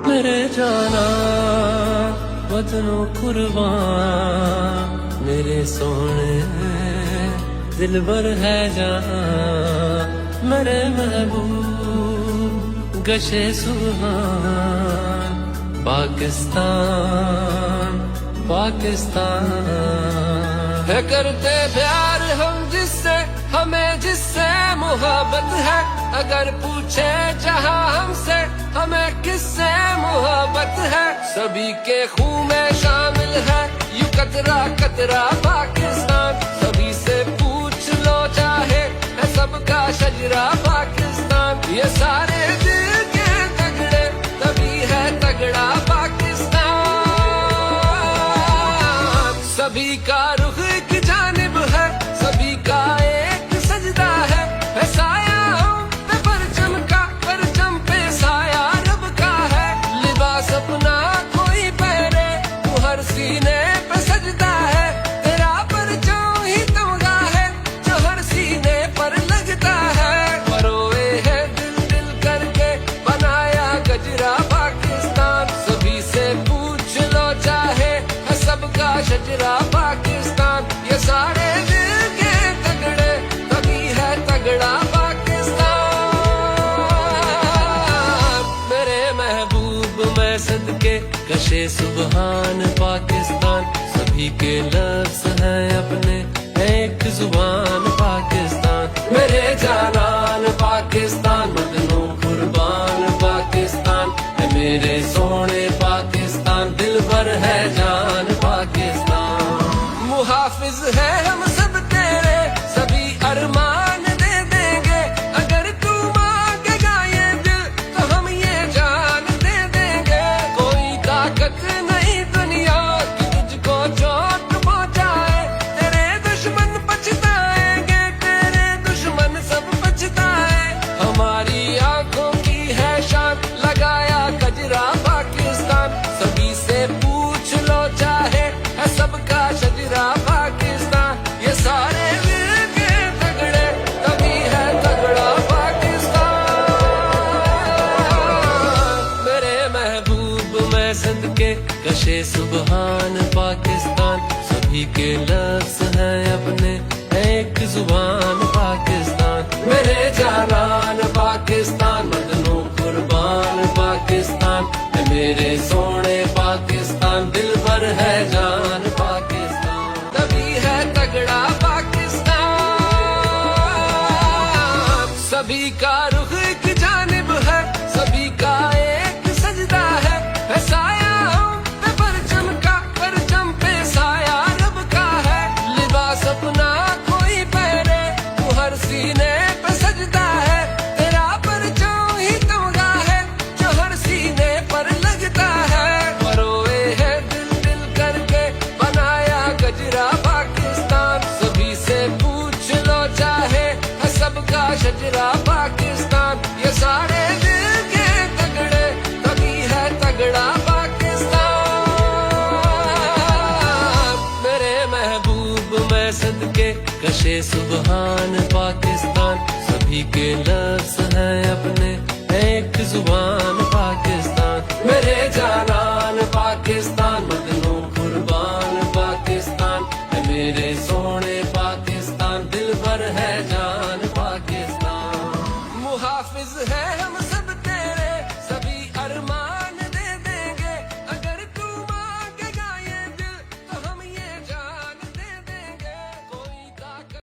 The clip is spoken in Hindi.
मेरे जाना वतनों कुर्बान, मेरे सोने दिलबर है जान, मेरे महबूब गशे सुहान। पाकिस्तान पाकिस्तान है करते प्यार हम जिससे, हमें जिससे मोहब्बत है। अगर पूछे जहां हमसे, हमें किससे मोहब्बत है। सभी के खून में शामिल है यू कतरा कतरा पाकिस्तान। सभी से पूछ लो चाहे है सबका शजरा पाकिस्तान। ये सारे दिल के तगड़े तभी है तगड़ा पाकिस्तान। सभी का रुख एक जानिब है, सभी का एक सजदा है। साया हम पे परचम का, परचम पे साया रब का है। लिबास अपना कोई पहने तू हर सीने पे सजदा है। तेरा परचम ही तमगा है जो हर सीने पर लगता है। परोए है दिल दिल करके बनाया गजरा पाकिस्तान। सभी से पूछ लो चाहे है सबका शजरा पाकिस्तान। ये सारे दिल के तगड़े तभी है तगड़ा पाकिस्तान। मेरे महबूब मैं सदके कशे सुबहान पाकिस्तान। सभी के लफ्ज़ हैं अपने एक जुबान पाकिस्तान। मेरे जानान पाकिस्तान, मदनों कुर्बान पाकिस्तान है मेरे सोने पाकिस्तान। दिल भर है जान पाकिस्तान। मुहाफिज है हम सब तेरे, सभी अरमान दे देंगे। अगर तू मांगेगा ये दिल तो हम ये जान दे देंगे। कोई ताकत नहीं दुनिया की तुझको चोट पहुंचाए। तेरे दुश्मन पछताएंगे, तेरे दुश्मन सब पछताए। हमारी आंखों की है शान लगाया गजरा पाकिस्तान। सभी से पूछ लो चाहे है सबका शजरा पाकिस्तान। ये सारे मिल के तगड़े तभी है तगड़ा पाकिस्तान। मेरे महबूब मैं सदके कशे सुबहान पाकिस्तान। सभी के लफ्ज़ हैं अपने एक जुबान पाकिस्तान। मेरे जानान पाकिस्तान, मदनों कुर्बान पाकिस्तान है मेरे सोने पाकिस्तान। दिल भर है जान पाकिस्तान तभी है तगड़ा पाकिस्तान। सभी का रुख एक जानिब है, सभी का एक सजदा है। साया हम पे परचम का, परचम पे साया रब का है। लिबास अपना कोई पहने तू हर सीने पे सजदा है। तेरा परचम ही तमगा है जो हर सीने पर लगता है। परोए है दिल दिल करके बनाया गजरा पाकिस्तान। सभी से पूछ लो चाहे है सबका शजरा पाकिस्तान। ये सारे दिल के तगड़े तभी है तगड़ा पाकिस्तान। मेरे महबूब मैं सदके कशे सुबहान पाकिस्तान। सभी के लफ्ज़ हैं अपने एक जुबान पाकिस्तान। मेरे जानान पाकिस्तान, मदनों कुर्बान पाकिस्तान है मेरे सोने पाकिस्तान। दिल भर है जान पाकिस्तान। मुहाफिज है हम सब